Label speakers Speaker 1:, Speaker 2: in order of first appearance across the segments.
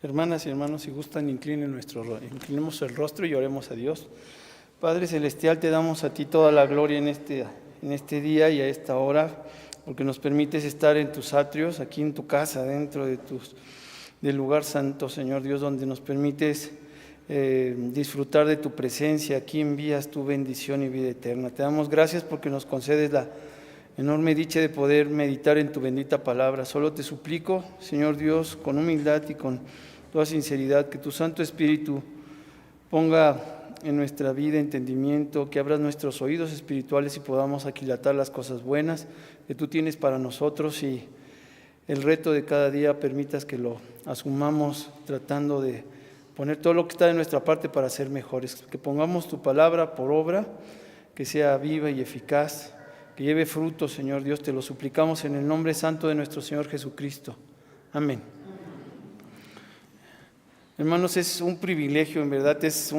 Speaker 1: Hermanas y hermanos, si gustan, inclinemos el rostro y oremos a Dios. Padre Celestial, te damos a ti toda la gloria en este día y a esta hora, porque nos permites estar en tus atrios, aquí en tu casa, dentro del lugar santo, Señor Dios, donde nos permites disfrutar de tu presencia. Aquí envías tu bendición y vida eterna. Te damos gracias porque nos concedes la enorme dicha de poder meditar en tu bendita palabra. Solo te suplico, Señor Dios, con humildad y con toda sinceridad, que tu Santo Espíritu ponga en nuestra vida entendimiento, que abras nuestros oídos espirituales y podamos aquilatar las cosas buenas que tú tienes para nosotros, y el reto de cada día permitas que lo asumamos tratando de poner todo lo que está de nuestra parte para ser mejores, que pongamos tu palabra por obra, que sea viva y eficaz, que lleve fruto, Señor Dios. Te lo suplicamos en el nombre santo de nuestro Señor Jesucristo. Amén. Hermanos, es un privilegio, en verdad es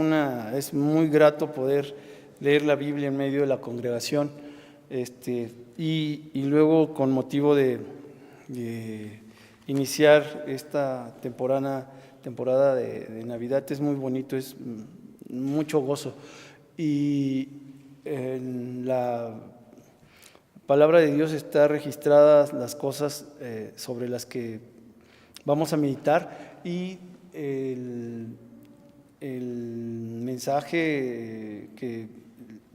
Speaker 1: muy grato poder leer la Biblia en medio de la congregación, y luego con motivo de iniciar esta temporada de Navidad. Es muy bonito, es mucho gozo, y en la palabra de Dios está registradas las cosas sobre las que vamos a meditar, y el mensaje que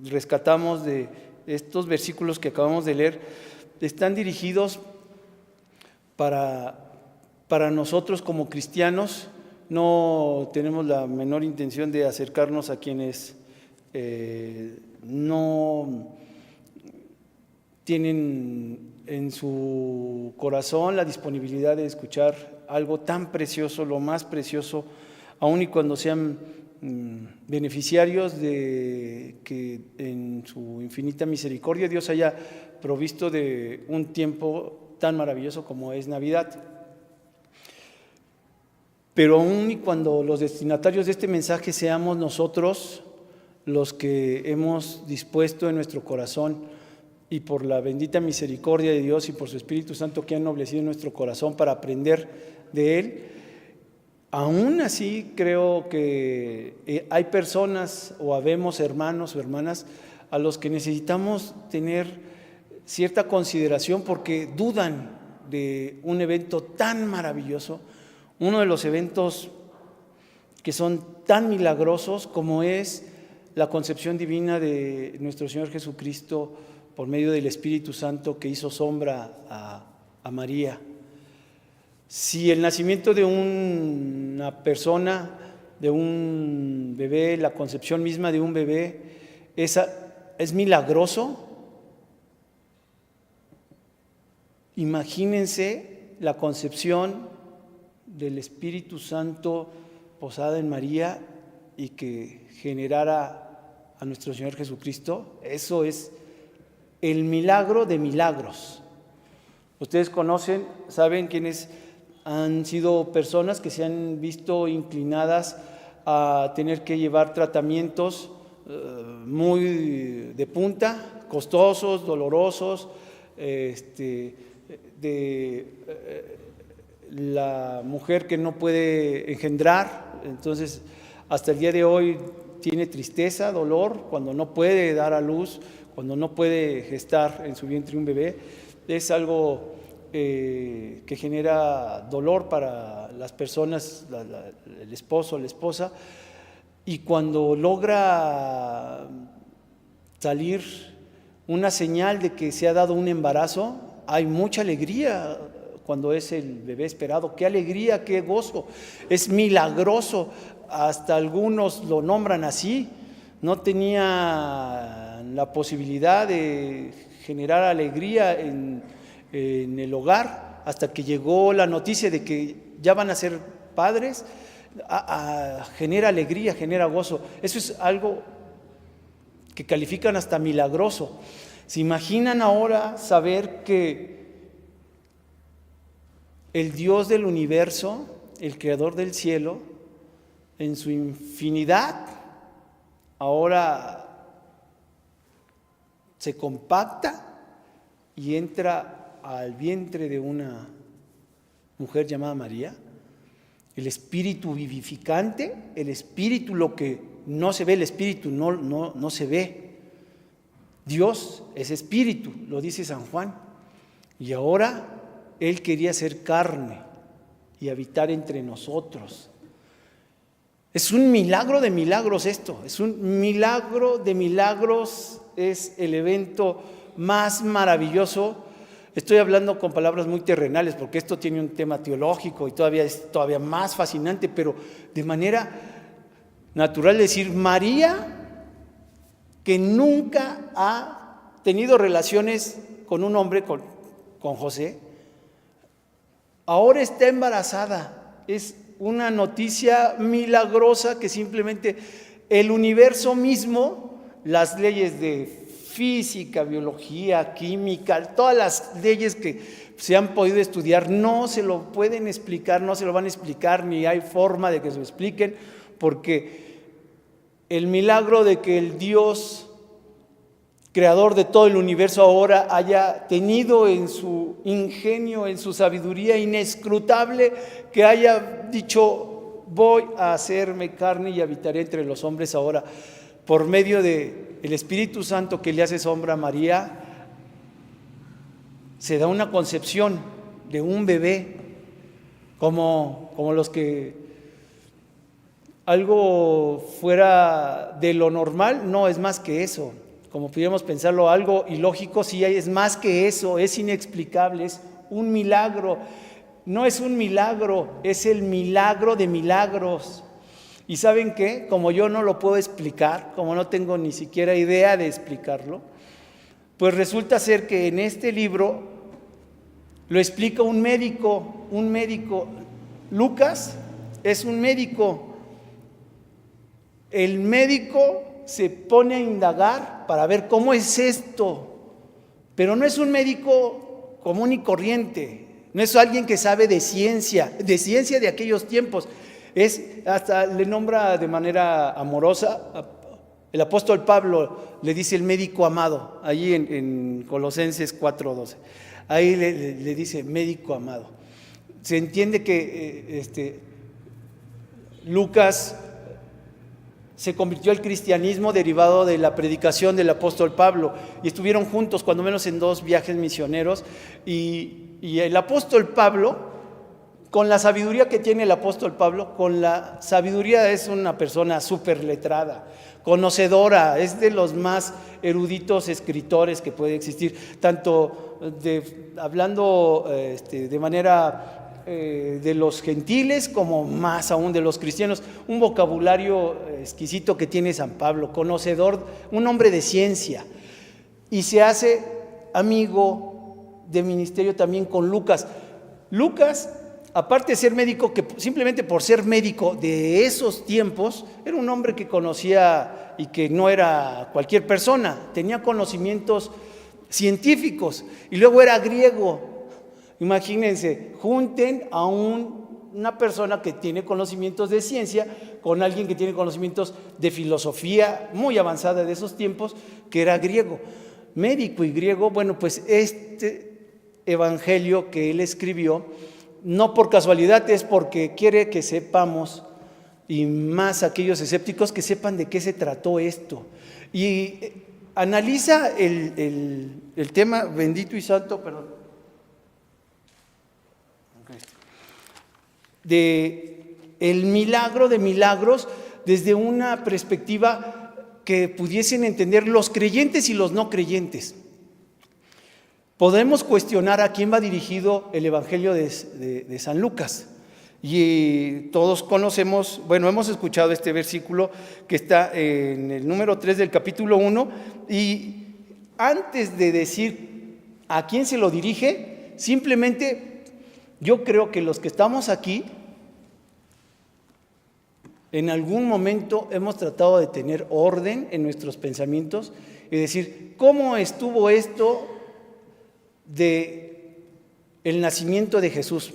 Speaker 1: rescatamos de estos versículos que acabamos de leer están dirigidos para nosotros como cristianos. No tenemos la menor intención de acercarnos a quienes no tienen en su corazón la disponibilidad de escuchar algo tan precioso, lo más precioso, aun y cuando sean beneficiarios de que en su infinita misericordia Dios haya provisto de un tiempo tan maravilloso como es Navidad. Pero aun y cuando los destinatarios de este mensaje seamos nosotros los que hemos dispuesto en nuestro corazón, y por la bendita misericordia de Dios y por su Espíritu Santo que ha ennoblecido nuestro corazón para aprender de Él, aún así creo que hay personas o habemos hermanos o hermanas a los que necesitamos tener cierta consideración porque dudan de un evento tan maravilloso, uno de los eventos que son tan milagrosos como es la concepción divina de nuestro Señor Jesucristo por medio del Espíritu Santo, que hizo sombra a María. Si el nacimiento de una persona, de un bebé, la concepción misma de un bebé, es milagroso, imagínense la concepción del Espíritu Santo posada en María y que generara a nuestro Señor Jesucristo. Eso es el milagro de milagros. Ustedes saben quiénes han sido personas que se han visto inclinadas a tener que llevar tratamientos muy de punta, costosos, dolorosos, de la mujer que no puede engendrar. Entonces, hasta el día de hoy tiene tristeza, dolor, cuando no puede dar a luz, cuando no puede gestar en su vientre un bebé. Es algo que genera dolor para las personas, el esposo, la esposa, y cuando logra salir una señal de que se ha dado un embarazo, hay mucha alegría cuando es el bebé esperado. ¡Qué alegría, qué gozo! Es milagroso, hasta algunos lo nombran así. No tenía la posibilidad de generar alegría en el hogar hasta que llegó la noticia de que ya van a ser padres. Genera alegría, genera gozo. Eso es algo que califican hasta milagroso. ¿Se imaginan ahora saber que el Dios del universo, el creador del cielo, en su infinidad, ahora se compacta y entra al vientre de una mujer llamada María? el espíritu vivificante, el espíritu, lo que no se ve, el espíritu no se ve. Dios es espíritu, lo dice San Juan. Y ahora Él quería ser carne y habitar entre nosotros. Es un milagro de milagros esto, es un milagro de milagros, es el evento más maravilloso. Estoy hablando con palabras muy terrenales porque esto tiene un tema teológico y es todavía más fascinante, pero de manera natural decir, María, que nunca ha tenido relaciones con un hombre, con José, ahora está embarazada. Es una noticia milagrosa que simplemente el universo mismo, las leyes de física, biología, química, todas las leyes que se han podido estudiar no se lo pueden explicar, no se lo van a explicar, ni hay forma de que se lo expliquen, porque el milagro de que el Dios creador de todo el universo ahora haya tenido en su ingenio, en su sabiduría inescrutable, que haya dicho, voy a hacerme carne y habitaré entre los hombres ahora, por medio del Espíritu Santo que le hace sombra a María, se da una concepción de un bebé, como los que algo fuera de lo normal, no es más que eso. Como pudiéramos pensarlo, algo ilógico, sí es más que eso, es inexplicable, es un milagro. No es un milagro, es el milagro de milagros. ¿Y saben qué? Como yo no lo puedo explicar, como no tengo ni siquiera idea de explicarlo, pues resulta ser que en este libro lo explica un médico. Lucas es un médico. El médico se pone a indagar para ver cómo es esto, pero no es un médico común y corriente, no es alguien que sabe de ciencia de aquellos tiempos. Hasta le nombra de manera amorosa, el apóstol Pablo le dice el médico amado, allí en Colosenses 4:12, ahí le dice médico amado. Se entiende que Lucas se convirtió al cristianismo derivado de la predicación del apóstol Pablo, y estuvieron juntos cuando menos en 2 viajes misioneros, y el apóstol Pablo, con la sabiduría que tiene el apóstol Pablo, con la sabiduría, es una persona súper letrada, conocedora, es de los más eruditos escritores que puede existir, tanto hablando de manera de los gentiles como más aún de los cristianos. Un vocabulario exquisito que tiene San Pablo, conocedor, un hombre de ciencia, y se hace amigo de ministerio también con Lucas. Lucas, aparte de ser médico, que simplemente por ser médico de esos tiempos, era un hombre que conocía y que no era cualquier persona, tenía conocimientos científicos, y luego era griego. Imagínense, junten a una persona que tiene conocimientos de ciencia con alguien que tiene conocimientos de filosofía muy avanzada de esos tiempos, que era griego, médico y griego. Bueno, pues este evangelio que él escribió, no por casualidad, es porque quiere que sepamos, y más aquellos escépticos, que sepan de qué se trató esto. Y analiza el tema, bendito y santo, perdón, de el milagro de milagros desde una perspectiva que pudiesen entender los creyentes y los no creyentes. Podemos cuestionar a quién va dirigido el Evangelio de San Lucas, y todos conocemos, bueno, hemos escuchado este versículo que está en el número 3 del capítulo 1, y antes de decir a quién se lo dirige, simplemente yo creo que los que estamos aquí, en algún momento hemos tratado de tener orden en nuestros pensamientos y decir, ¿cómo estuvo esto de el nacimiento de Jesús?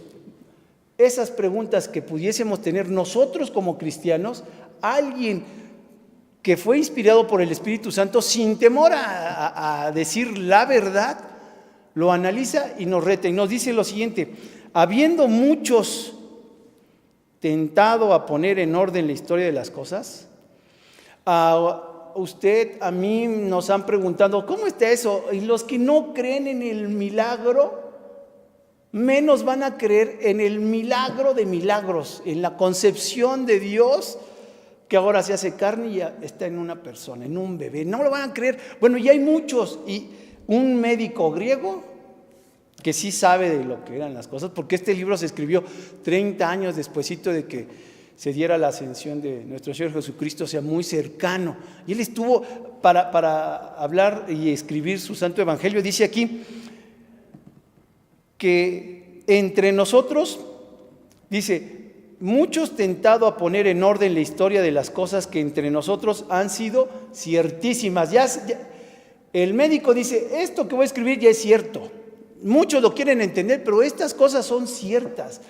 Speaker 1: Esas preguntas que pudiésemos tener nosotros como cristianos, alguien que fue inspirado por el Espíritu Santo sin temor a decir la verdad, lo analiza y nos reta y nos dice lo siguiente: habiendo muchos tentado a poner en orden la historia de las cosas? A usted, a mí nos han preguntado, ¿cómo está eso? Y los que no creen en el milagro, menos van a creer en el milagro de milagros, en la concepción de Dios, que ahora se hace carne y ya está en una persona, en un bebé. No lo van a creer. Bueno, ya hay muchos. Y un médico griego que sí sabe de lo que eran las cosas, porque este libro se escribió 30 años despuesito de que se diera la ascensión de nuestro Señor Jesucristo, o sea, muy cercano. Y él estuvo para hablar y escribir su santo evangelio. Dice aquí que entre nosotros, dice, muchos tentado a poner en orden la historia de las cosas que entre nosotros han sido ciertísimas. Ya, el médico dice, esto que voy a escribir ya es cierto. Muchos lo quieren entender, pero estas cosas son ciertas.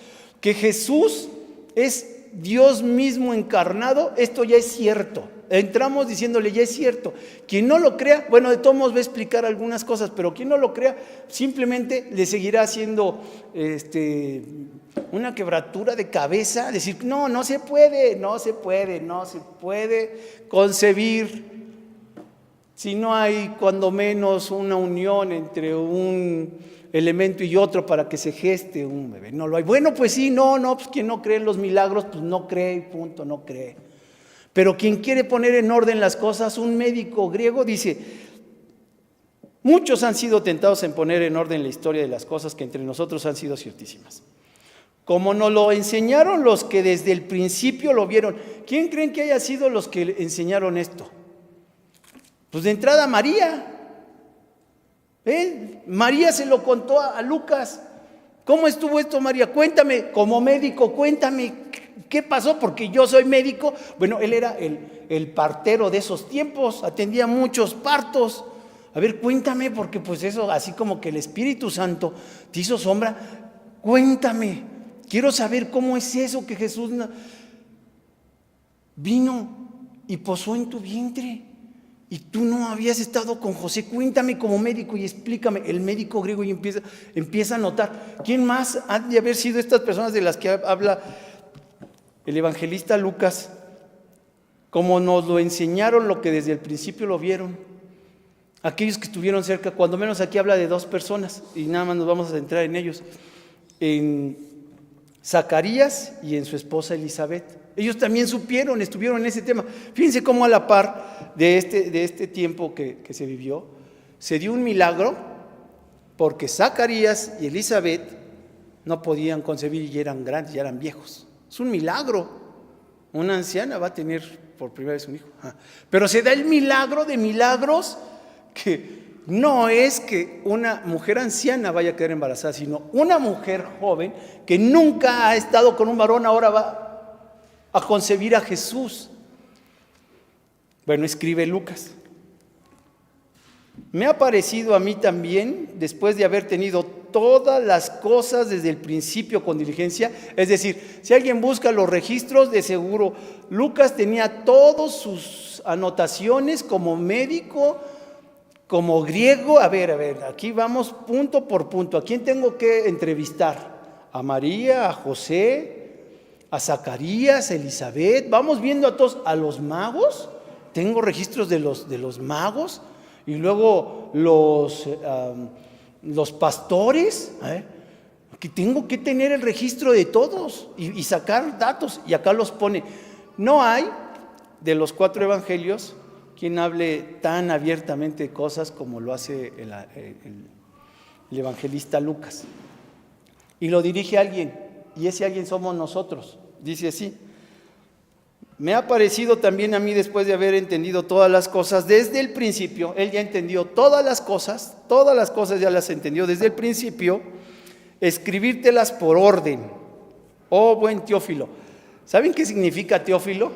Speaker 1: Que Jesús es Dios mismo encarnado, esto ya es cierto. Entramos diciéndole, ya es cierto. Quien no lo crea, bueno, de todos modos va a explicar algunas cosas, pero quien no lo crea, simplemente le seguirá haciendo una quebratura de cabeza, decir, no se puede concebir si no hay cuando menos una unión entre un elemento y otro para que se geste un bebé. No lo hay. Bueno, pues sí, pues quien no cree en los milagros, pues no cree y punto, no cree. Pero quien quiere poner en orden las cosas, un médico griego dice, muchos han sido tentados en poner en orden la historia de las cosas que entre nosotros han sido ciertísimas. Como nos lo enseñaron los que desde el principio lo vieron. ¿Quién creen que haya sido los que enseñaron esto? Pues de entrada María. María se lo contó a Lucas. ¿Cómo estuvo esto, María? Cuéntame, como médico, cuéntame, ¿qué pasó? Porque yo soy médico. Bueno, él era el partero de esos tiempos, atendía muchos partos. A ver, cuéntame, porque pues eso, así como que el Espíritu Santo te hizo sombra. Cuéntame, quiero saber cómo es eso que Jesús vino y posó en tu vientre. Y tú no habías estado con José. Cuéntame como médico y explícame. El médico griego y empieza a notar. ¿Quién más han de haber sido estas personas de las que habla el evangelista Lucas? Como nos lo enseñaron, lo que desde el principio lo vieron. Aquellos que estuvieron cerca, cuando menos aquí habla de 2 personas. Y nada más nos vamos a centrar en ellos. En Zacarías y en su esposa Elizabeth. Ellos también supieron, estuvieron en ese tema. Fíjense cómo a la par de este tiempo que se vivió, se dio un milagro porque Zacarías y Elizabeth no podían concebir y ya eran grandes, ya eran viejos. Es un milagro. Una anciana va a tener por primera vez un hijo. Pero se da el milagro de milagros que no es que una mujer anciana vaya a quedar embarazada, sino una mujer joven que nunca ha estado con un varón, ahora va a concebir a Jesús. Bueno, escribe Lucas. Me ha parecido a mí también, después de haber tenido todas las cosas desde el principio con diligencia, es decir, si alguien busca los registros, de seguro Lucas tenía todas sus anotaciones como médico, como griego. A ver, aquí vamos punto por punto. ¿A quién tengo que entrevistar? A María, a José, a Zacarías, a Elizabeth. Vamos viendo a todos, a los magos. Tengo registros de los magos. Y luego los pastores. Que tengo que tener el registro de todos y sacar datos. Y acá los pone. No hay de los 4 evangelios quien hable tan abiertamente de cosas como lo hace el evangelista Lucas. Y lo dirige a alguien, y ese alguien somos nosotros. Dice así: me ha parecido también a mí, después de haber entendido todas las cosas desde el principio, él ya entendió todas las cosas ya las entendió desde el principio, escribírtelas por orden, oh buen Teófilo. ¿Saben qué significa Teófilo?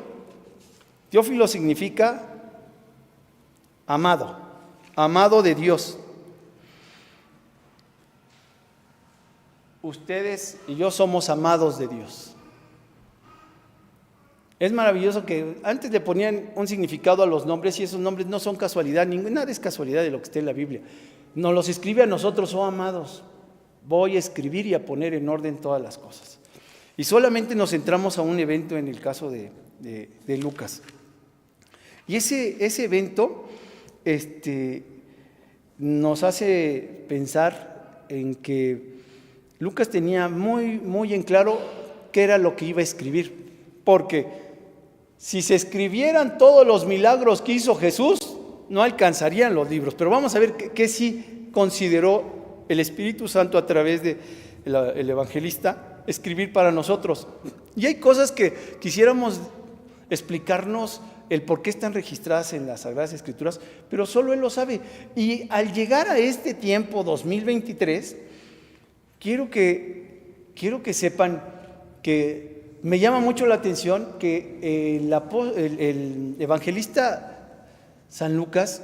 Speaker 1: Teófilo significa amado de Dios. Ustedes y yo somos amados de Dios. Es maravilloso que antes le ponían un significado a los nombres y esos nombres no son casualidad, nada es casualidad de lo que está en la Biblia. Nos los escribe a nosotros, oh amados, voy a escribir y a poner en orden todas las cosas. Y solamente nos centramos a un evento en el caso de Lucas. Y ese evento nos hace pensar en que Lucas tenía muy, muy en claro qué era lo que iba a escribir. Porque si se escribieran todos los milagros que hizo Jesús, no alcanzarían los libros. Pero vamos a ver qué sí consideró el Espíritu Santo a través del evangelista escribir para nosotros. Y hay cosas que quisiéramos explicarnos el por qué están registradas en las Sagradas Escrituras, pero solo Él lo sabe. Y al llegar a este tiempo 2023, quiero que sepan que me llama mucho la atención que el evangelista San Lucas,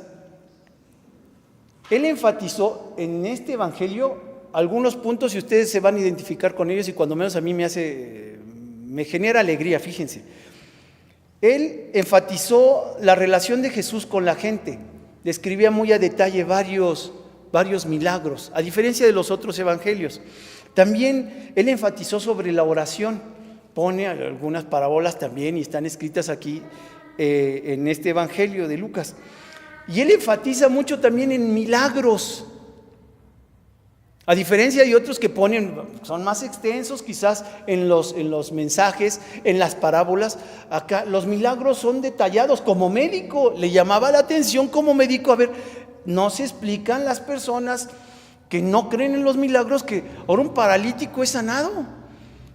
Speaker 1: él enfatizó en este evangelio algunos puntos y ustedes se van a identificar con ellos y cuando menos a mí me genera alegría, fíjense. Él enfatizó la relación de Jesús con la gente, describía muy a detalle varios milagros, a diferencia de los otros evangelios. También él enfatizó sobre la oración, pone algunas parábolas también y están escritas aquí en este evangelio de Lucas. Y él enfatiza mucho también en milagros, a diferencia de otros que son más extensos quizás en los mensajes, en las parábolas. Acá los milagros son detallados. Como médico, le llamaba la atención como médico, a ver, no se explican las personas que no creen en los milagros que ahora un paralítico es sanado,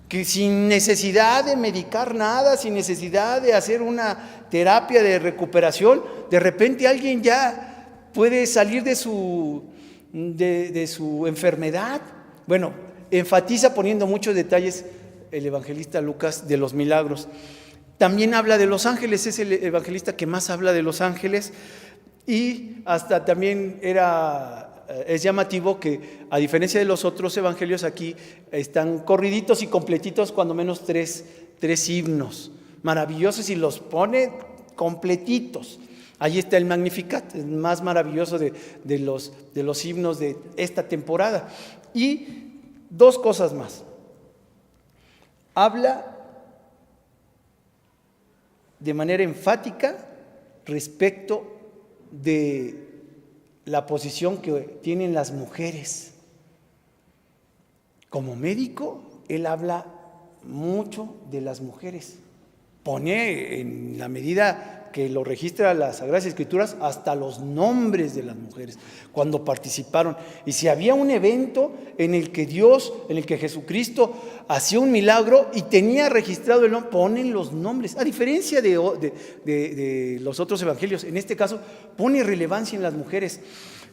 Speaker 1: que sin necesidad de medicar nada, sin necesidad de hacer una terapia de recuperación, de repente alguien ya puede salir de su enfermedad. Bueno, enfatiza poniendo muchos detalles el evangelista Lucas de los milagros. También habla de los ángeles, es el evangelista que más habla de los ángeles y hasta también es llamativo que a diferencia de los otros evangelios aquí están corriditos y completitos cuando menos tres himnos maravillosos y los pone completitos. Ahí está el Magnificat, el más maravilloso de los himnos de esta temporada. Y dos cosas más. Habla de manera enfática respecto de la posición que tienen las mujeres. Como médico, él habla mucho de las mujeres. Pone en la medida que lo registra las Sagradas Escrituras hasta los nombres de las mujeres cuando participaron. Y si había un evento en el que Jesucristo hacía un milagro y tenía registrado el nombre, ponen los nombres. A diferencia de los otros evangelios, en este caso pone relevancia en las mujeres.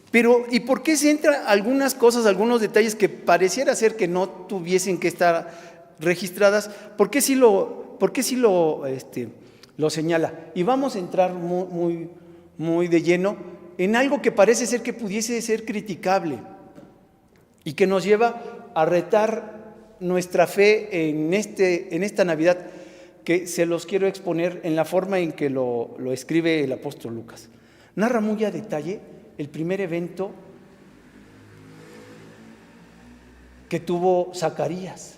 Speaker 1: Pero, ¿y por qué se entra algunas cosas, algunos detalles que pareciera ser que no tuviesen que estar registradas? ¿Por qué sí lo señala? Y vamos a entrar muy, muy de lleno en algo que parece ser que pudiese ser criticable y que nos lleva a retar nuestra fe en esta Navidad, que se los quiero exponer en la forma en que lo escribe el apóstol Lucas. Narra muy a detalle el primer evento que tuvo Zacarías.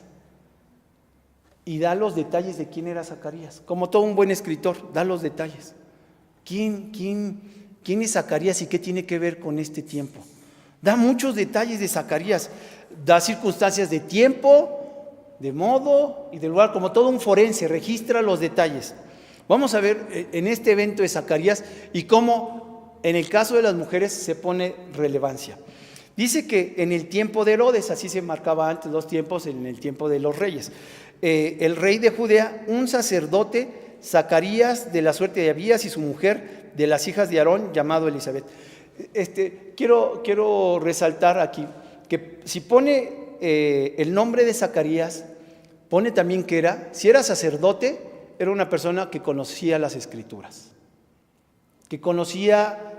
Speaker 1: Y da los detalles de quién era Zacarías. Como todo un buen escritor, da los detalles. ¿Quién es Zacarías y qué tiene que ver con este tiempo? Da muchos detalles de Zacarías. Da circunstancias de tiempo, de modo y de lugar. Como todo un forense, registra los detalles. Vamos a ver en este evento de Zacarías y cómo en el caso de las mujeres se pone relevancia. Dice que en el tiempo de Herodes, así se marcaba antes los tiempos, en el tiempo de los reyes. El rey de Judea, un sacerdote, Zacarías, de la suerte de Abías, y su mujer, de las hijas de Aarón, llamado Elizabeth. Quiero resaltar aquí que si pone el nombre de Zacarías, pone también que si era sacerdote, era una persona que conocía las Escrituras, que conocía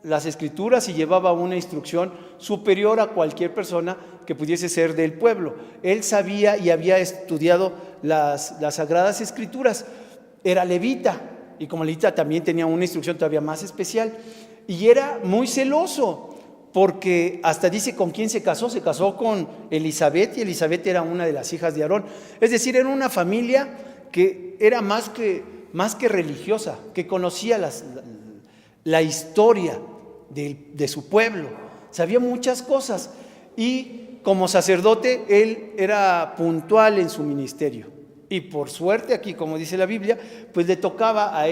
Speaker 1: las Escrituras y llevaba una instrucción superior a cualquier persona que pudiese ser del pueblo. Él sabía y había estudiado las Sagradas Escrituras. Era levita y como levita también tenía una instrucción todavía más especial y era muy celoso porque hasta dice con quién se casó con Elizabeth, y Elizabeth era una de las hijas de Aarón. Es decir, era una familia que era más que religiosa, que conocía la historia de su pueblo, sabía muchas cosas, y como sacerdote él era puntual en su ministerio. Y por suerte aquí, como dice la Biblia, pues le tocaba a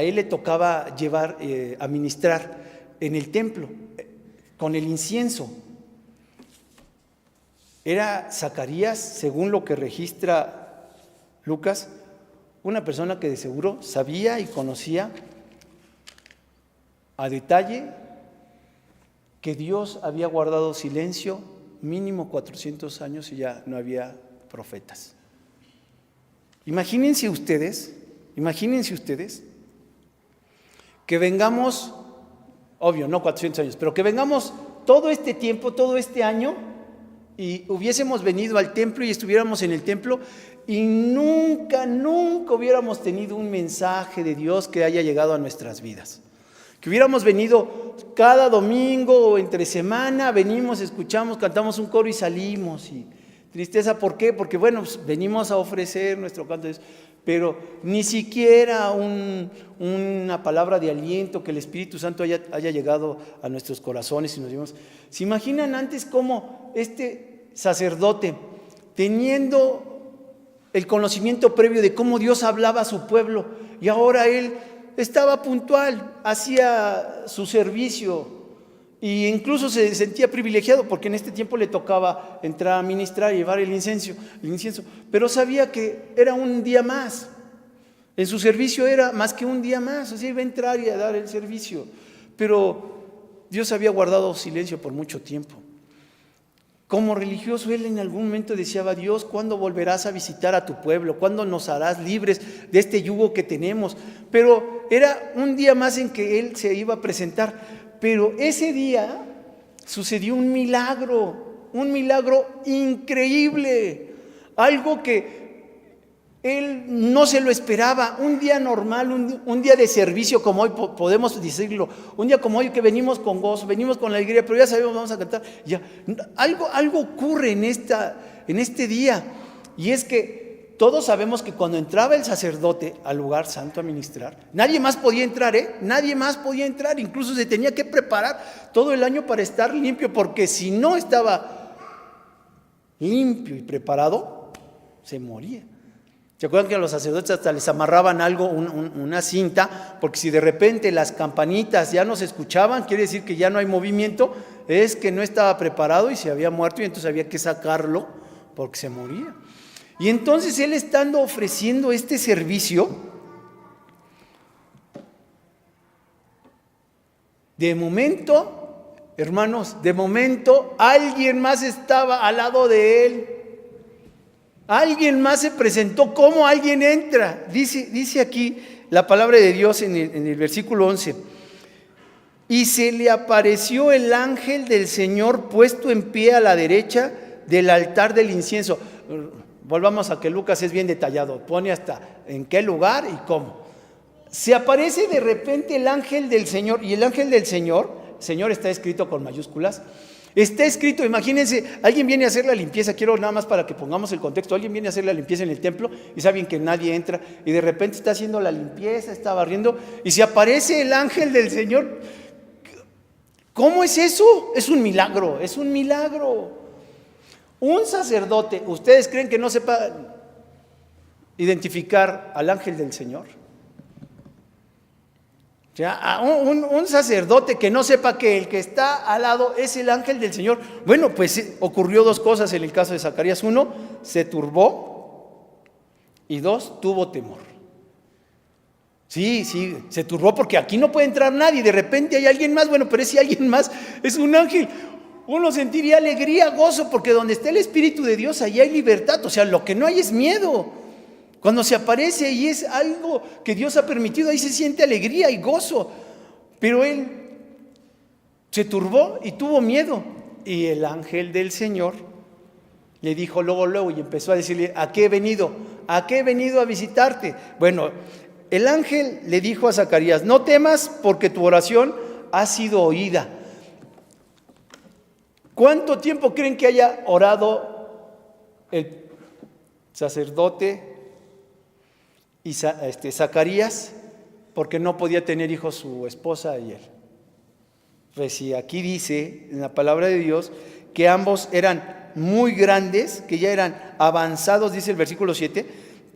Speaker 1: él le tocaba llevar, a ministrar en el templo, con el incienso. Era Zacarías, según lo que registra Lucas, una persona que de seguro sabía y conocía a detalle que Dios había guardado silencio mínimo 400 años y ya no había profetas. Imagínense ustedes que vengamos, obvio, no 400 años, pero que vengamos todo este tiempo, todo este año, y hubiésemos venido al templo y estuviéramos en el templo y nunca hubiéramos tenido un mensaje de Dios que haya llegado a nuestras vidas. Que hubiéramos venido cada domingo o entre semana, venimos, escuchamos, cantamos un coro y salimos. Y tristeza, ¿por qué? Porque bueno, pues venimos a ofrecer nuestro canto, pero ni siquiera una palabra de aliento, que el Espíritu Santo haya llegado a nuestros corazones y nos dimos. ¿Se imaginan antes cómo este sacerdote, teniendo el conocimiento previo de cómo Dios hablaba a su pueblo, y ahora él estaba puntual, hacía su servicio e incluso se sentía privilegiado porque en este tiempo le tocaba entrar a ministrar y llevar el incienso, pero sabía que era un día más, en su servicio era más que un día más, así iba a entrar y a dar el servicio, pero Dios había guardado silencio por mucho tiempo. Como religioso, él en algún momento deseaba: Dios, ¿cuándo volverás a visitar a tu pueblo? ¿Cuándo nos harás libres de este yugo que tenemos? Pero era un día más en que él se iba a presentar. Pero ese día sucedió un milagro increíble, algo que él no se lo esperaba. Un día normal, un día de servicio como hoy podemos decirlo, un día como hoy que venimos con gozo, venimos con alegría, pero ya sabemos, vamos a cantar. Ya, algo ocurre en este día, y es que todos sabemos que cuando entraba el sacerdote al lugar santo a ministrar, nadie más podía entrar, nadie más podía entrar, incluso se tenía que preparar todo el año para estar limpio, porque si no estaba limpio y preparado, se moría. ¿Se acuerdan que a los sacerdotes hasta les amarraban algo, una cinta? Porque si de repente las campanitas ya no se escuchaban, quiere decir que ya no hay movimiento, es que no estaba preparado y se había muerto, y entonces había que sacarlo porque se moría. Y entonces él, estando ofreciendo este servicio, de momento, hermanos, alguien más estaba al lado de él. Alguien más se presentó. ¿Cómo alguien entra? Dice aquí la palabra de Dios en el versículo 11. Y se le apareció el ángel del Señor puesto en pie a la derecha del altar del incienso. Volvamos a que Lucas es bien detallado, pone hasta en qué lugar y cómo. Se aparece de repente el ángel del Señor, y el ángel del Señor está escrito con mayúsculas. Está escrito, imagínense, alguien viene a hacer la limpieza, quiero nada más para que pongamos el contexto, alguien viene a hacer la limpieza en el templo y saben que nadie entra, y de repente está haciendo la limpieza, está barriendo, y se aparece el ángel del Señor. ¿Cómo es eso? Es un milagro. Un sacerdote, ¿ustedes creen que no sepa identificar al ángel del Señor? O sea, un sacerdote que no sepa que el que está al lado es el ángel del Señor. Bueno, pues ocurrió dos cosas en el caso de Zacarías. Uno, se turbó, y dos, tuvo temor. Sí, se turbó porque aquí no puede entrar nadie, de repente hay alguien más. Bueno, pero ese alguien más es un ángel. Uno sentiría alegría, gozo, porque donde está el Espíritu de Dios, allí hay libertad. O sea, lo que no hay es miedo. Cuando se aparece y es algo que Dios ha permitido, ahí se siente alegría y gozo. Pero él se turbó y tuvo miedo. Y el ángel del Señor le dijo luego, y empezó a decirle: ¿a qué he venido? ¿A qué he venido a visitarte? Bueno, el ángel le dijo a Zacarías: no temas, porque tu oración ha sido oída. ¿Cuánto tiempo creen que haya orado el sacerdote y Zacarías? Porque no podía tener hijos su esposa y él. Pues si aquí dice en la palabra de Dios que ambos eran muy grandes, que ya eran avanzados, dice el versículo 7,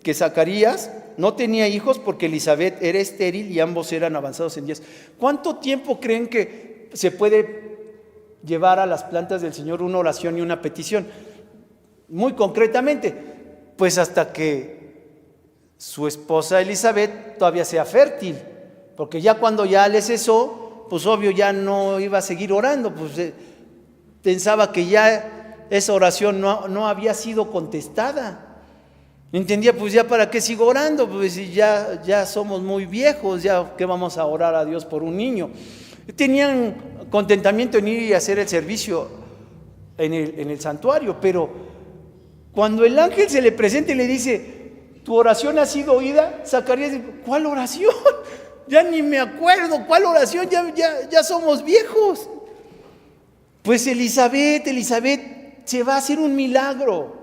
Speaker 1: que Zacarías no tenía hijos porque Elizabeth era estéril y ambos eran avanzados en días. ¿Cuánto tiempo creen que se puede llevar a las plantas del Señor una oración y una petición? Muy concretamente, pues hasta que su esposa Elizabeth todavía sea fértil, porque ya cuando ya le cesó, pues obvio ya no iba a seguir orando, pues pensaba que ya esa oración no había sido contestada. Entendía, pues ya para qué sigo orando, pues si ya somos muy viejos, ya que vamos a orar a Dios por un niño. Tenían contentamiento en ir y hacer el servicio en el santuario, pero cuando el ángel se le presenta y le dice, tu oración ha sido oída, Zacarías dice, ¿cuál oración? Ya ni me acuerdo, ¿cuál oración? Ya somos viejos. Pues Elizabeth se va a hacer un milagro.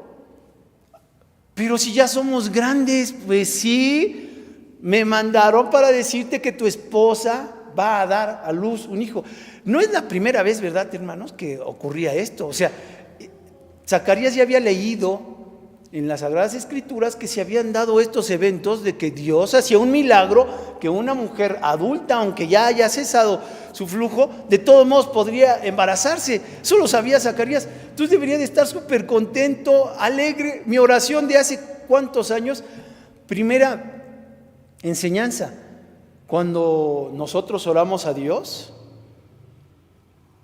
Speaker 1: Pero si ya somos grandes, pues sí, me mandaron para decirte que tu esposa va a dar a luz un hijo. No es la primera vez, ¿verdad, hermanos?, que ocurría esto. O sea, Zacarías ya había leído en las Sagradas Escrituras que se habían dado estos eventos de que Dios hacía un milagro, que una mujer adulta, aunque ya haya cesado su flujo, de todos modos podría embarazarse. Eso lo sabía Zacarías. Entonces debería de estar súper contento, alegre. Mi oración de hace ¿cuántos años? Primera enseñanza. Cuando nosotros oramos a Dios,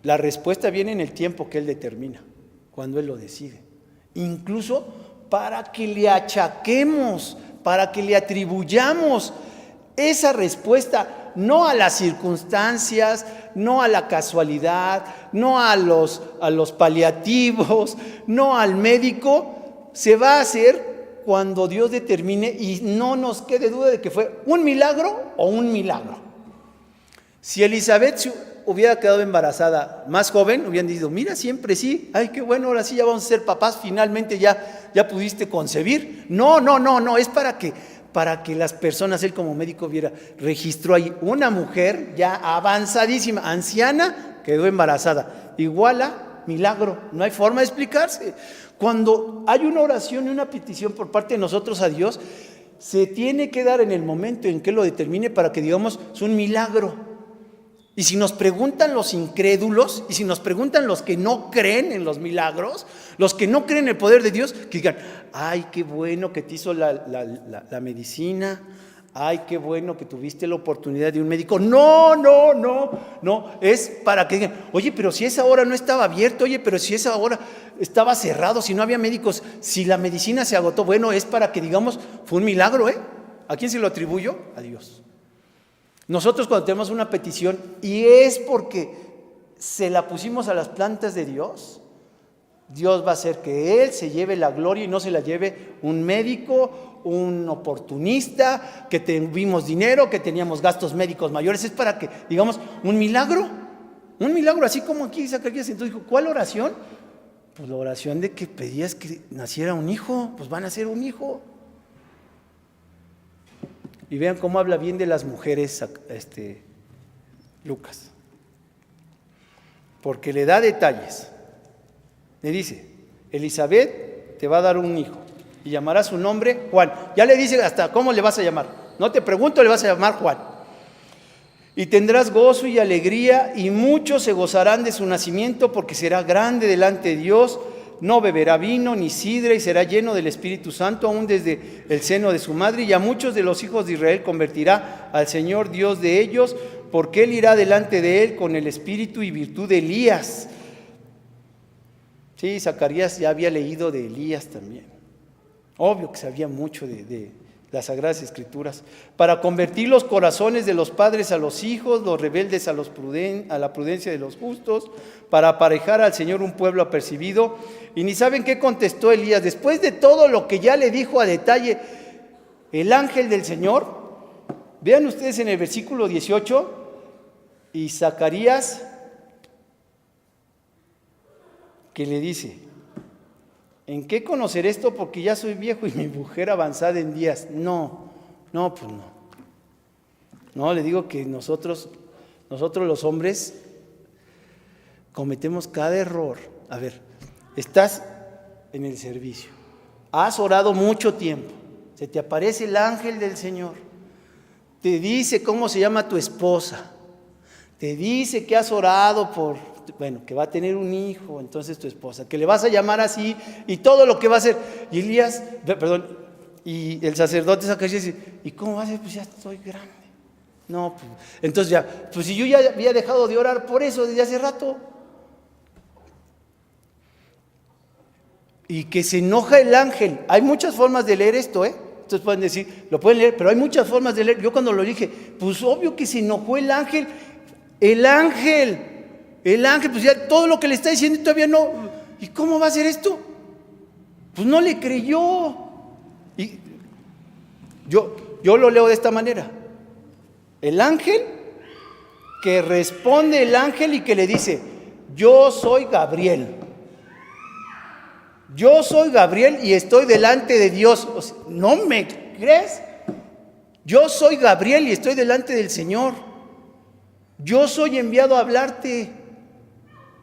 Speaker 1: la respuesta viene en el tiempo que Él determina, cuando Él lo decide. Incluso para que le achaquemos, para que le atribuyamos esa respuesta, no a las circunstancias, no a la casualidad, no a los paliativos, no al médico. Se va a hacer cuando Dios determine y no nos quede duda de que fue un milagro o un milagro. Si Elizabeth hubiera quedado embarazada más joven, hubieran dicho, mira, siempre sí, ay, qué bueno, ahora sí ya vamos a ser papás, finalmente ya pudiste concebir. No, es para que las personas, él como médico viera, registró ahí una mujer ya avanzadísima, anciana, quedó embarazada. Igual a milagro, no hay forma de explicarse. Cuando hay una oración y una petición por parte de nosotros a Dios, se tiene que dar en el momento en que lo determine para que digamos, es un milagro. Y si nos preguntan los incrédulos, y si nos preguntan los que no creen en los milagros, los que no creen en el poder de Dios, que digan, ay, qué bueno que te hizo la medicina, ay, qué bueno que tuviste la oportunidad de un médico. No, es para que digan, oye, pero si esa hora no estaba abierta, oye, pero si esa hora estaba cerrado, si no había médicos, si la medicina se agotó, bueno, es para que digamos, fue un milagro, ¿eh? ¿A quién se lo atribuyo? A Dios. Nosotros cuando tenemos una petición y es porque se la pusimos a las plantas de Dios, Dios va a hacer que Él se lleve la gloria y no se la lleve un médico, un oportunista, que tuvimos dinero, que teníamos gastos médicos mayores. Es para que, digamos, un milagro, así como aquí Zacarías. Entonces dijo, ¿cuál oración? Pues la oración de que pedías que naciera un hijo, pues van a nacer un hijo. Y vean cómo habla bien de las mujeres Lucas, porque le da detalles. Le dice, Elizabeth te va a dar un hijo y llamará su nombre Juan. Ya le dice hasta cómo le vas a llamar. No te pregunto, le vas a llamar Juan. Y tendrás gozo y alegría y muchos se gozarán de su nacimiento porque será grande delante de Dios. No beberá vino ni sidra y será lleno del Espíritu Santo aún desde el seno de su madre, y a muchos de los hijos de Israel convertirá al Señor Dios de ellos, porque Él irá delante de él con el espíritu y virtud de Elías. Sí, Zacarías ya había leído de Elías también. Obvio que sabía mucho de las Sagradas Escrituras. Para convertir los corazones de los padres a los hijos, los rebeldes a la prudencia de los justos, para aparejar al Señor un pueblo apercibido. Y ni saben qué contestó Elías. Después de todo lo que ya le dijo a detalle el ángel del Señor, vean ustedes en el versículo 18, Y Zacarías, ¿qué le dice? ¿En qué conocer esto? Porque ya soy viejo y mi mujer avanzada en días. No, pues no. No, le digo que nosotros los hombres cometemos cada error. A ver, estás en el servicio, has orado mucho tiempo, se te aparece el ángel del Señor, te dice cómo se llama tu esposa, te dice que has orado que va a tener un hijo, entonces tu esposa, que le vas a llamar así y todo lo que va a hacer. Y y el sacerdote Zacarías dice, ¿y cómo va a ser? Pues ya estoy grande. No, pues, entonces ya, pues si yo ya había dejado de orar por eso desde hace rato. Y que se enoja el ángel. Hay muchas formas de leer esto, Entonces pueden decir, lo pueden leer, pero hay muchas formas de leer. Yo cuando lo dije, pues obvio que se enojó el ángel. El ángel, pues ya todo lo que le está diciendo todavía no. ¿Y cómo va a hacer esto? Pues no le creyó. Y yo lo leo de esta manera. El ángel, que responde el ángel y que le dice, yo soy Gabriel. Yo soy Gabriel y estoy delante de Dios. O sea, ¿no me crees? Yo soy Gabriel y estoy delante del Señor. Yo soy enviado a hablarte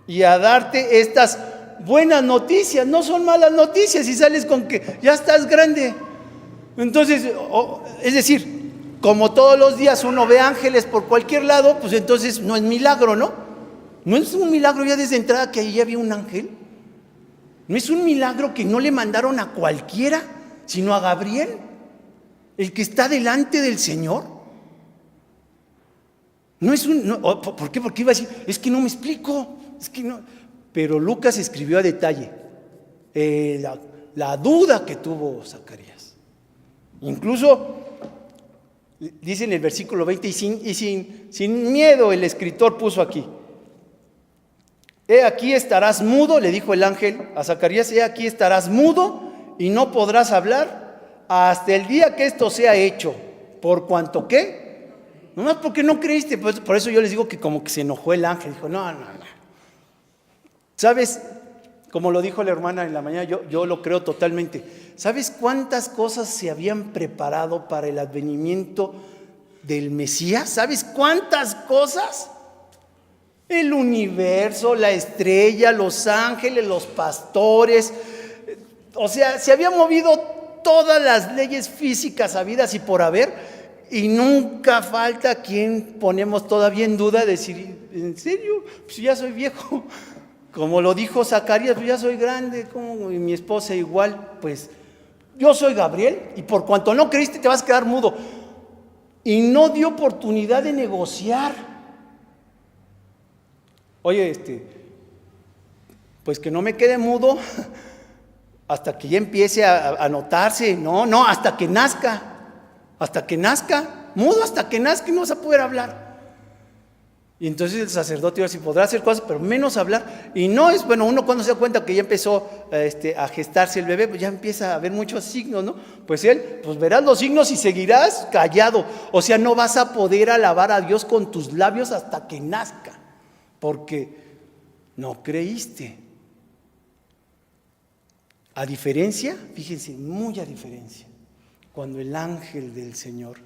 Speaker 1: y a darte estas buenas noticias. No son malas noticias si sales con que ya estás grande. Entonces, es decir, como todos los días uno ve ángeles por cualquier lado, pues entonces no es milagro, ¿no? No es un milagro ya desde entrada que ahí había un ángel. No es un milagro que no le mandaron a cualquiera, sino a Gabriel, el que está delante del Señor. No es ¿por qué? Porque iba a decir, es que no me explico, es que no. Pero Lucas escribió a detalle la duda que tuvo Zacarías. Incluso dice en el versículo 20, y sin miedo el escritor puso aquí, he aquí estarás mudo, le dijo el ángel a Zacarías, he aquí estarás mudo y no podrás hablar hasta el día que esto sea hecho. ¿Por cuanto qué? Nomás porque no creíste. Pues, por eso yo les digo que como que se enojó el ángel. Dijo, no. ¿Sabes? Como lo dijo la hermana en la mañana, yo lo creo totalmente. ¿Sabes cuántas cosas se habían preparado para el advenimiento del Mesías? ¿Sabes cuántas cosas? El universo, la estrella, los ángeles, los pastores. O sea, se habían movido todas las leyes físicas habidas y por haber, y nunca falta quien ponemos todavía en duda decir, ¿en serio? Pues ya soy viejo. Como lo dijo Zacarías, pues ya soy grande, como y mi esposa igual. Pues yo soy Gabriel y por cuanto no creíste te vas a quedar mudo. Y no dio oportunidad de negociar. Oye, pues que no me quede mudo hasta que ya empiece a notarse. No, hasta que nazca. Mudo hasta que nazca y no vas a poder hablar. Y entonces el sacerdote iba a decir, podrá hacer cosas, pero menos hablar. Y no es, uno cuando se da cuenta que ya empezó a gestarse el bebé, pues ya empieza a haber muchos signos, ¿no? Pues verás los signos y seguirás callado. O sea, no vas a poder alabar a Dios con tus labios hasta que nazca. Porque no creíste. A diferencia, fíjense, muy a diferencia, cuando el ángel del Señor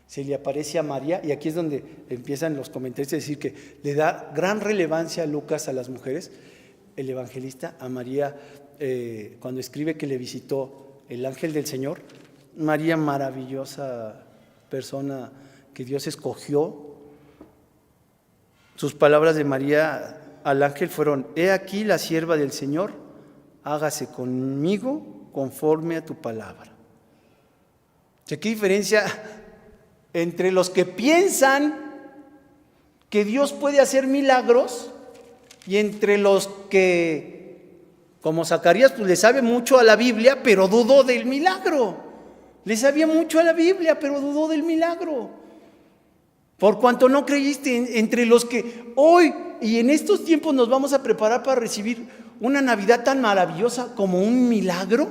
Speaker 1: se le aparece a María, y aquí es donde empiezan los comentarios a decir que le da gran relevancia a Lucas a las mujeres, el evangelista, a María, cuando escribe que le visitó el ángel del Señor. María, maravillosa persona que Dios escogió. Sus palabras de María al ángel fueron, he aquí la sierva del Señor, hágase conmigo conforme a tu palabra. ¿Qué diferencia entre los que piensan que Dios puede hacer milagros y entre los que, como Zacarías, pues le sabe mucho a la Biblia, pero dudó del milagro? Le sabía mucho a la Biblia, pero dudó del milagro. Por cuanto no creíste, entre los que hoy y en estos tiempos nos vamos a preparar para recibir una Navidad tan maravillosa como un milagro,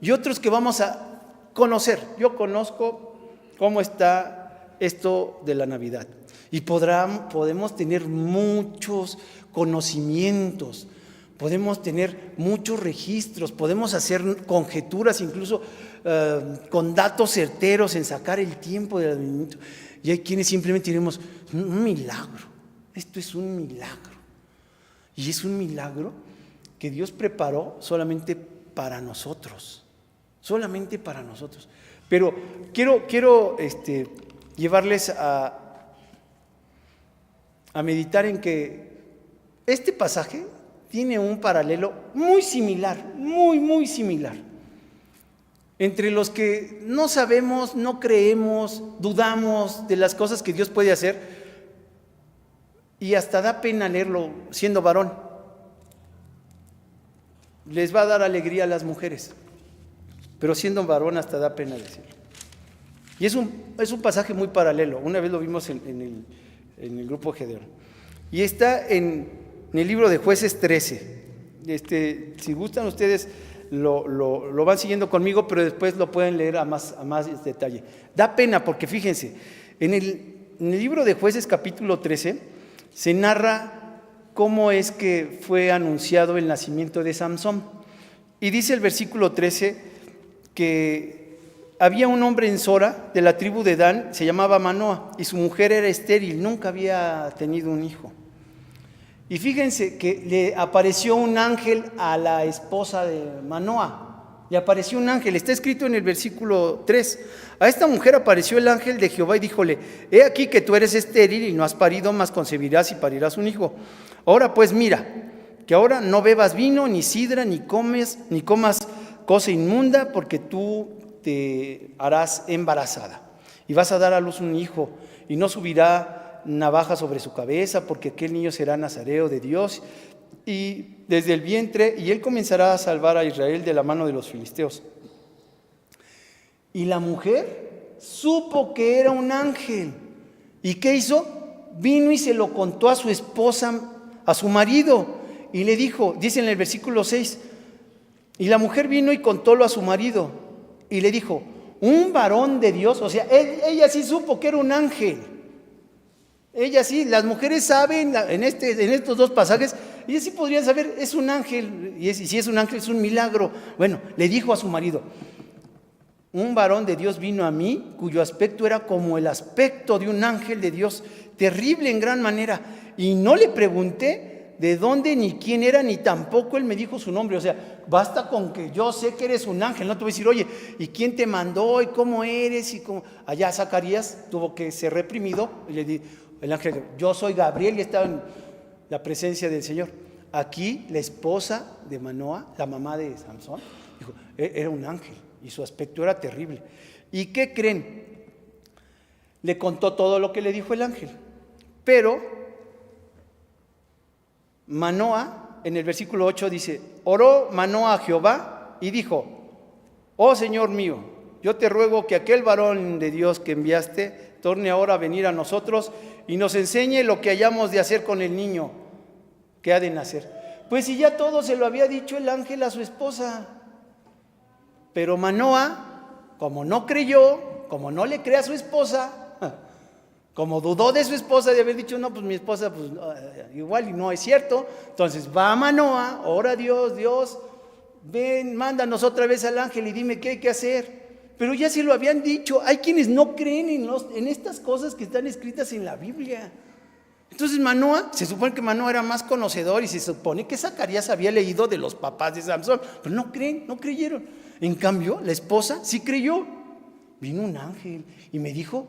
Speaker 1: y otros que vamos a conocer. Yo conozco cómo está esto de la Navidad. Y podemos tener muchos conocimientos, podemos tener muchos registros, podemos hacer conjeturas incluso con datos certeros en sacar el tiempo del advenimiento. Y hay quienes simplemente diremos, un milagro, esto es un milagro. Y es un milagro que Dios preparó solamente para nosotros, solamente para nosotros. Pero quiero llevarles a meditar en que este pasaje tiene un paralelo muy similar, muy similar, entre los que no sabemos, no creemos, dudamos de las cosas que Dios puede hacer, y hasta da pena leerlo siendo varón. Les va a dar alegría a las mujeres, pero siendo varón hasta da pena decirlo. Y es un pasaje muy paralelo. Una vez lo vimos en el grupo Gedeón. Y está en el libro de Jueces 13. Si gustan ustedes, lo van siguiendo conmigo, pero después lo pueden leer a más detalle. Da pena porque fíjense, en el libro de Jueces capítulo 13 se narra cómo es que fue anunciado el nacimiento de Samsón. Y dice el versículo 13 que había un hombre en Sora, de la tribu de Dan, se llamaba Manoa, y su mujer era estéril, nunca había tenido un hijo. Y fíjense que le apareció un ángel a la esposa de Manoa, le apareció un ángel, está escrito en el versículo 3. A esta mujer apareció el ángel de Jehová y díjole: he aquí que tú eres estéril y no has parido, mas concebirás y parirás un hijo. Ahora pues mira, que ahora no bebas vino, ni sidra, ni comas cosa inmunda, porque tú te harás embarazada y vas a dar a luz un hijo, y no subirá navaja sobre su cabeza, porque aquel niño será nazareo de Dios, y desde el vientre, y él comenzará a salvar a Israel de la mano de los filisteos. Y la mujer supo que era un ángel, ¿y qué hizo? Vino y se lo contó a su esposa, a su marido, y le dijo, dice en el versículo 6, y la mujer vino y contólo a su marido, y le dijo, un varón de Dios, o sea, ella sí supo que era un ángel. Ella sí, las mujeres saben, en estos dos pasajes, ellas sí podrían saber, es un ángel, y si es un ángel es un milagro. Bueno, le dijo a su marido, un varón de Dios vino a mí, cuyo aspecto era como el aspecto de un ángel de Dios, terrible en gran manera, y no le pregunté de dónde ni quién era, ni tampoco él me dijo su nombre. O sea, basta con que yo sé que eres un ángel, no te voy a decir, oye, ¿y quién te mandó? ¿Y cómo eres? Y cómo... Allá Zacarías tuvo que ser reprimido, y le di, el ángel, yo soy Gabriel, y estaba en la presencia del Señor. Aquí la esposa de Manoa, la mamá de Samsón, dijo, era un ángel y su aspecto era terrible. ¿Y qué creen? Le contó todo lo que le dijo el ángel, pero Manoa, en el versículo 8 dice, oró Manoa a Jehová y dijo, oh Señor mío, yo te ruego que aquel varón de Dios que enviaste torne ahora a venir a nosotros y nos enseñe lo que hayamos de hacer con el niño que ha de nacer. Pues si ya todo se lo había dicho el ángel a su esposa. Pero Manoa, como no creyó, como no le cree a su esposa, como dudó de su esposa de haber dicho, no, pues mi esposa, pues igual y no es cierto. Entonces va a Manoa, ora a Dios, Dios, ven, mándanos otra vez al ángel y dime qué hay que hacer. Pero ya se lo habían dicho. Hay quienes no creen en estas cosas que están escritas en la Biblia. Entonces Manoa, se supone que Manoa era más conocedor y se supone que Zacarías había leído de los papás de Samsón, pero no creyeron. En cambio, la esposa sí creyó. Vino un ángel y me dijo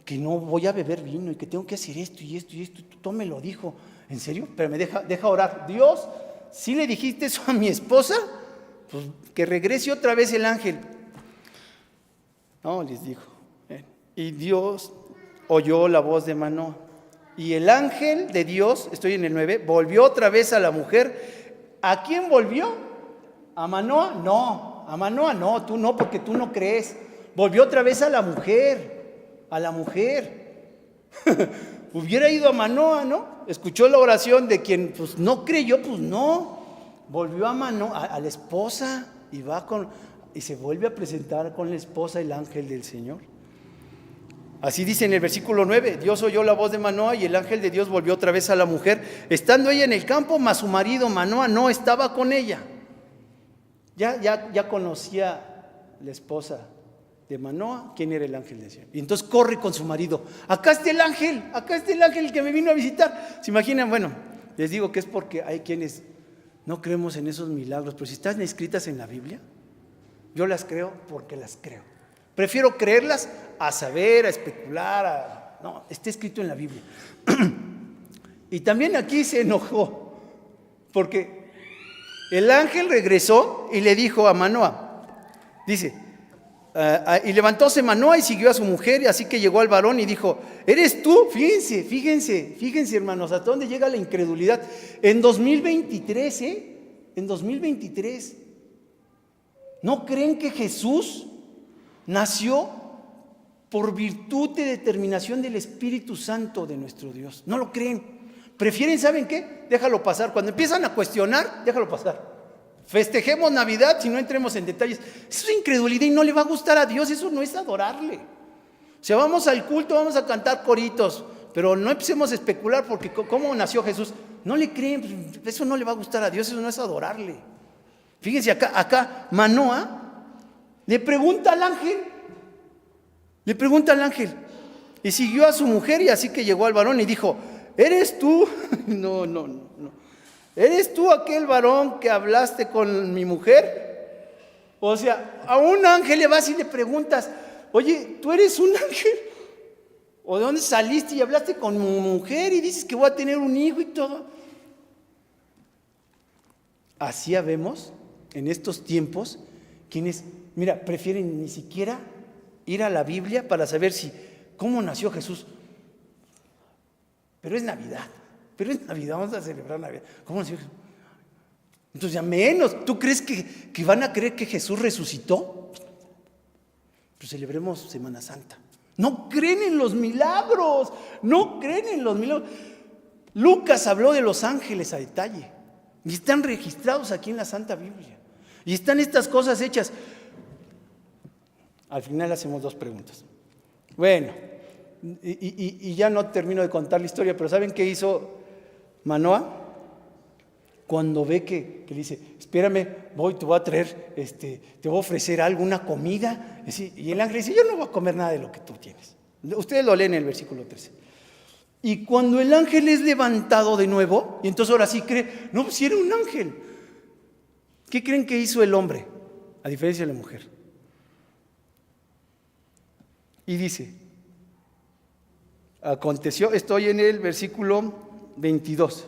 Speaker 1: que no voy a beber vino y que tengo que hacer esto y esto y esto. Todo me lo dijo. ¿En serio? Pero me deja orar. Dios, ¿sí le dijiste eso a mi esposa? Pues que regrese otra vez el ángel. No, les dijo. Y Dios oyó la voz de Manoa. Y el ángel de Dios, estoy en el 9, volvió otra vez a la mujer. ¿A quién volvió? ¿A Manoa? No, a Manoa no, tú no, porque tú no crees. Volvió otra vez a la mujer, Hubiera ido a Manoa, ¿no? Escuchó la oración de quien pues no creyó, pues no. Volvió a Manoa, a la esposa, y se vuelve a presentar con la esposa el ángel del Señor. Así dice en el versículo 9, Dios oyó la voz de Manoa y el ángel de Dios volvió otra vez a la mujer, estando ella en el campo, mas su marido Manoa no estaba con ella. Ya conocía la esposa de Manoa quién era el ángel del Señor. Y entonces corre con su marido. Acá está el ángel que me vino a visitar. ¿Se imaginan? Bueno, les digo que es porque hay quienes no creemos en esos milagros, pero si están escritas en la Biblia, yo las creo porque las creo. Prefiero creerlas a saber, a especular, no, está escrito en la Biblia. Y también aquí se enojó, porque el ángel regresó y le dijo a Manoa, dice, y levantóse Manoa y siguió a su mujer, y así que llegó al varón y dijo, ¿eres tú? Fíjense hermanos, hasta dónde llega la incredulidad. En 2023, en 2023, ¿no creen que Jesús nació por virtud de determinación del Espíritu Santo de nuestro Dios? ¿No lo creen? Prefieren, ¿saben qué? Déjalo pasar. Cuando empiezan a cuestionar, déjalo pasar. Festejemos Navidad si no entremos en detalles. Eso es incredulidad y no le va a gustar a Dios. Eso no es adorarle. O sea, vamos al culto, vamos a cantar coritos, pero no empecemos a especular porque cómo nació Jesús. No le creen, eso no le va a gustar a Dios, eso no es adorarle. Fíjense acá Manoa le pregunta al ángel, y siguió a su mujer, y así que llegó al varón y dijo, ¿eres tú? No. ¿Eres tú aquel varón que hablaste con mi mujer? O sea, a un ángel le vas y le preguntas, oye, ¿tú eres un ángel? ¿O de dónde saliste y hablaste con mi mujer y dices que voy a tener un hijo y todo? Así habemos en estos tiempos quienes, mira, prefieren ni siquiera ir a la Biblia para saber cómo nació Jesús. Pero es Navidad, vamos a celebrar Navidad. ¿Cómo nació Jesús? Entonces ya menos, ¿tú crees que van a creer que Jesús resucitó? Pues celebremos Semana Santa. No creen en los milagros, Lucas habló de los ángeles a detalle y están registrados aquí en la Santa Biblia. Y están estas cosas hechas. Al final hacemos 2 preguntas. Bueno, y ya no termino de contar la historia, pero ¿saben qué hizo Manoa? Cuando ve que le dice, espérame, te voy a traer, te voy a ofrecer algo, una comida. Y el ángel dice, yo no voy a comer nada de lo que tú tienes. Ustedes lo leen en el versículo 13. Y cuando el ángel es levantado de nuevo, y entonces ahora sí cree, no, si era un ángel. ¿Qué creen que hizo el hombre? A diferencia de la mujer. Y dice, aconteció, estoy en el versículo 22.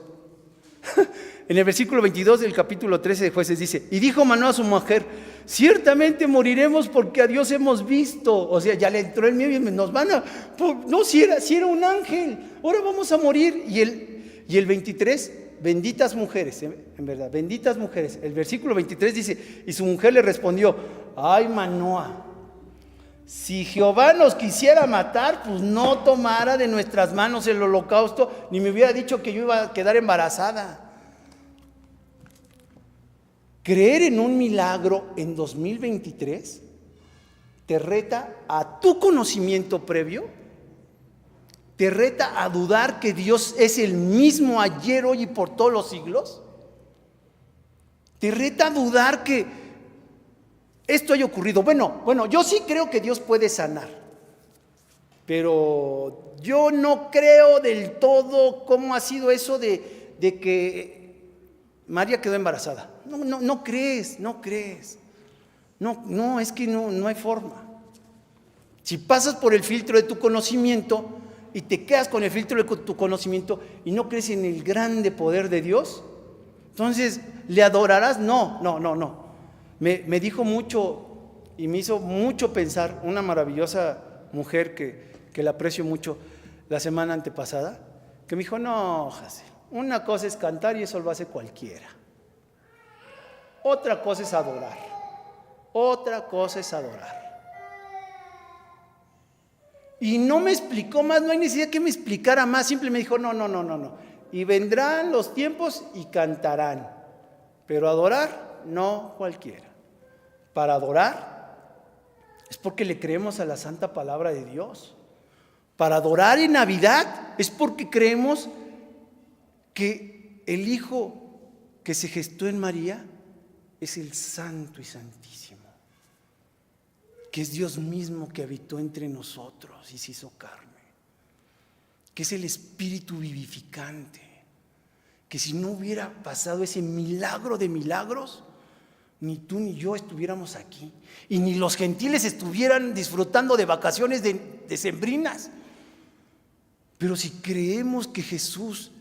Speaker 1: En el versículo 22 del capítulo 13 de Jueces dice, y dijo Manoa a su mujer, ciertamente moriremos porque a Dios hemos visto. O sea, ya le entró el miedo y nos van a... No, si era un ángel, ahora vamos a morir. Y el 23, benditas mujeres, en verdad, benditas mujeres. El versículo 23 dice, y su mujer le respondió, ay Manoa, si Jehová nos quisiera matar, pues no tomara de nuestras manos el holocausto, ni me hubiera dicho que yo iba a quedar embarazada. Creer en un milagro en 2023 te reta a tu conocimiento previo, te reta a dudar que Dios es el mismo ayer, hoy y por todos los siglos, te reta a dudar que esto haya ocurrido. Bueno, yo sí creo que Dios puede sanar, pero yo no creo del todo cómo ha sido eso de que María quedó embarazada. No crees. No, es que no hay forma. Si pasas por el filtro de tu conocimiento y te quedas con el filtro de tu conocimiento y no crees en el grande poder de Dios, entonces, ¿le adorarás? No. Me dijo mucho y me hizo mucho pensar una maravillosa mujer que la aprecio mucho la semana antepasada, que me dijo, no, José, una cosa es cantar y eso lo hace cualquiera. Otra cosa es adorar. Y no me explicó más, no hay necesidad que me explicara más, simplemente me dijo, no. Y vendrán los tiempos y cantarán, pero adorar, no cualquiera. Para adorar es porque le creemos a la santa palabra de Dios, para adorar en Navidad, es porque creemos que el Hijo que se gestó en María es el Santo y Santísimo, que es Dios mismo que habitó entre nosotros y se hizo carne, que es el Espíritu vivificante, que si no hubiera pasado ese milagro de milagros, ni tú ni yo estuviéramos aquí, y ni los gentiles estuvieran disfrutando de vacaciones decembrinas. Pero si creemos que Jesús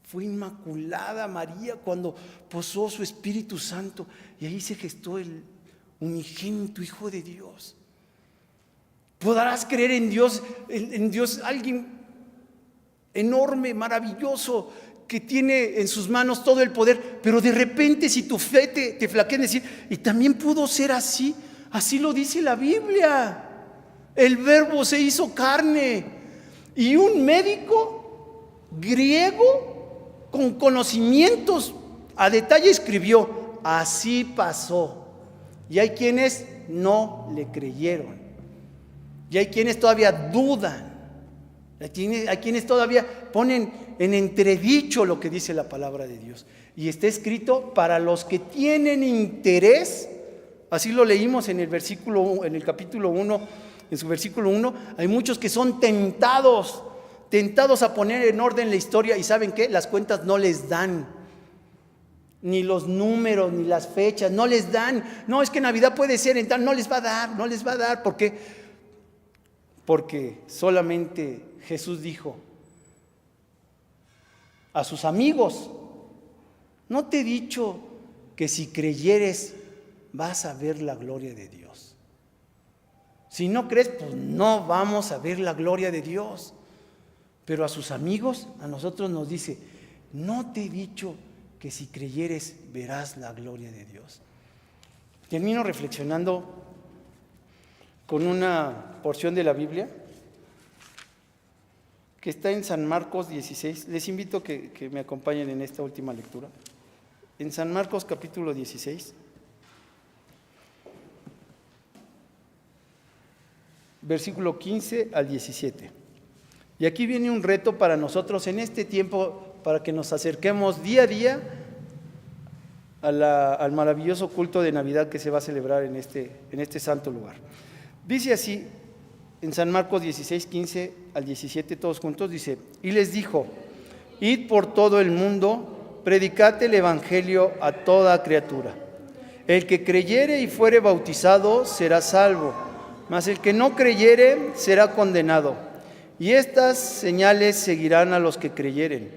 Speaker 1: fue inmaculada María cuando posó su Espíritu Santo, y ahí se gestó el unigénito Hijo de Dios, podrás creer en Dios, alguien enorme, maravilloso, que tiene en sus manos todo el poder, pero de repente si tu fe te flaquea en decir, y también pudo ser así, así lo dice la Biblia, el Verbo se hizo carne, y un médico griego con conocimientos a detalle escribió, así pasó, y hay quienes no le creyeron, y hay quienes todavía dudan, hay quienes todavía ponen en entredicho lo que dice la palabra de Dios. Y está escrito para los que tienen interés, así lo leímos en el capítulo 1, en su versículo 1, hay muchos que son tentados a poner en orden la historia, y ¿saben qué? Las cuentas no les dan, ni los números, ni las fechas, no les dan. No, es que Navidad puede ser en tal, no les va a dar, ¿por qué? Porque solamente Jesús dijo a sus amigos, ¿no te he dicho que si creyeres vas a ver la gloria de Dios? Si no crees, pues no vamos a ver la gloria de Dios. Pero a sus amigos, a nosotros nos dice, ¿no te he dicho que si creyeres verás la gloria de Dios? Termino reflexionando con una porción de la Biblia que está en San Marcos 16. Les invito a que me acompañen en esta última lectura. En San Marcos capítulo 16, versículo 15 al 17. Y aquí viene un reto para nosotros en este tiempo, para que nos acerquemos día a día al maravilloso culto de Navidad que se va a celebrar en este santo lugar. Dice así, en San Marcos 16, 15 al 17, todos juntos, dice, y les dijo, id por todo el mundo, predicad el evangelio a toda criatura. El que creyere y fuere bautizado será salvo, mas el que no creyere será condenado. Y estas señales seguirán a los que creyeren.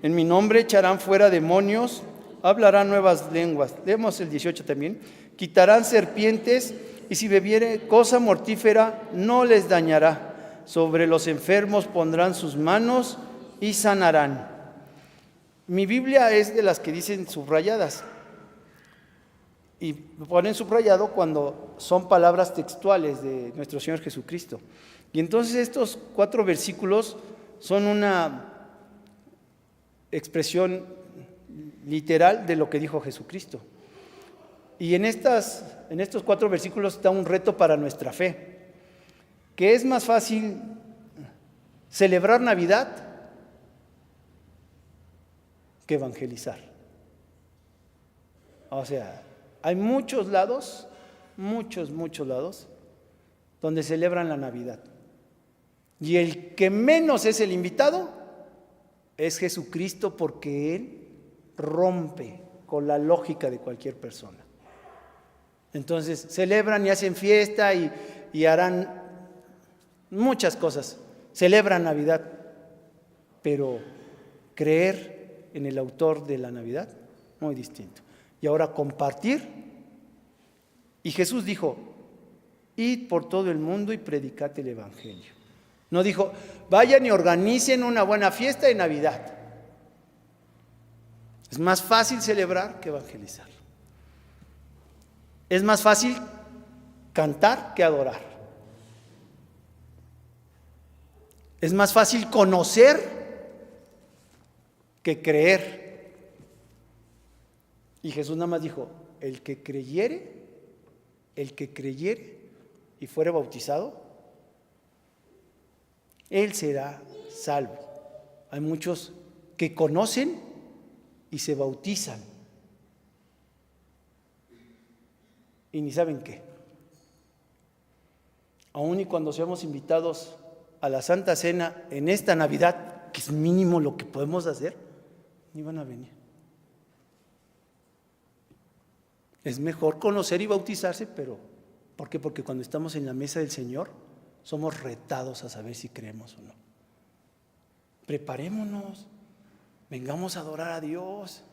Speaker 1: En mi nombre echarán fuera demonios, hablarán nuevas lenguas. Leemos el 18 también. Quitarán serpientes, y si bebiere cosa mortífera no les dañará. Sobre los enfermos pondrán sus manos y sanarán. Mi Biblia es de las que dicen subrayadas. Y ponen subrayado cuando son palabras textuales de nuestro Señor Jesucristo. Y entonces estos 4 versículos son una expresión literal de lo que dijo Jesucristo. Y en estos 4 versículos está un reto para nuestra fe, que es más fácil celebrar Navidad que evangelizar. O sea, hay muchos lados donde celebran la Navidad. Y el que menos es el invitado es Jesucristo, porque Él rompe con la lógica de cualquier persona. Entonces celebran y hacen fiesta y harán muchas cosas, celebran Navidad, pero creer en el autor de la Navidad, muy distinto. Y ahora compartir, y Jesús dijo, id por todo el mundo y predicad el evangelio. No dijo, vayan y organicen una buena fiesta de Navidad. Es más fácil celebrar que evangelizar. Es más fácil cantar que adorar. Es más fácil conocer que creer. Y Jesús nada más dijo, el que creyere y fuere bautizado, él será salvo. Hay muchos que conocen y se bautizan y ni saben qué. Aún y cuando seamos invitados a la Santa Cena en esta Navidad, que es mínimo lo que podemos hacer, ni van a venir. Es mejor conocer y bautizarse, pero ¿por qué? Porque cuando estamos en la mesa del Señor, somos retados a saber si creemos o no. Preparémonos, vengamos a adorar a Dios.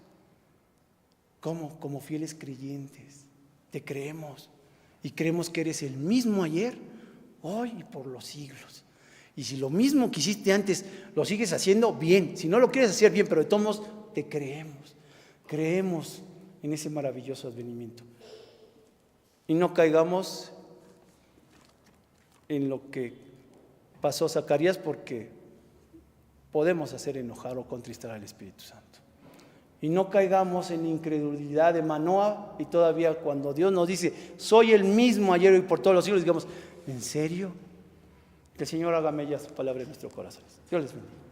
Speaker 1: ¿Cómo? Como fieles creyentes. Te creemos y creemos que eres el mismo ayer, hoy y por los siglos. Y si lo mismo que hiciste antes lo sigues haciendo, bien. Si no lo quieres hacer bien, pero de todos modos te creemos. Creemos en ese maravilloso advenimiento. Y no caigamos en lo que pasó Zacarías, porque podemos hacer enojar o contristar al Espíritu Santo. Y no caigamos en la incredulidad de Manoah, y todavía cuando Dios nos dice, soy el mismo ayer y por todos los siglos, digamos, ¿en serio? Que el Señor haga mella su palabra en nuestros corazones. Dios les bendiga.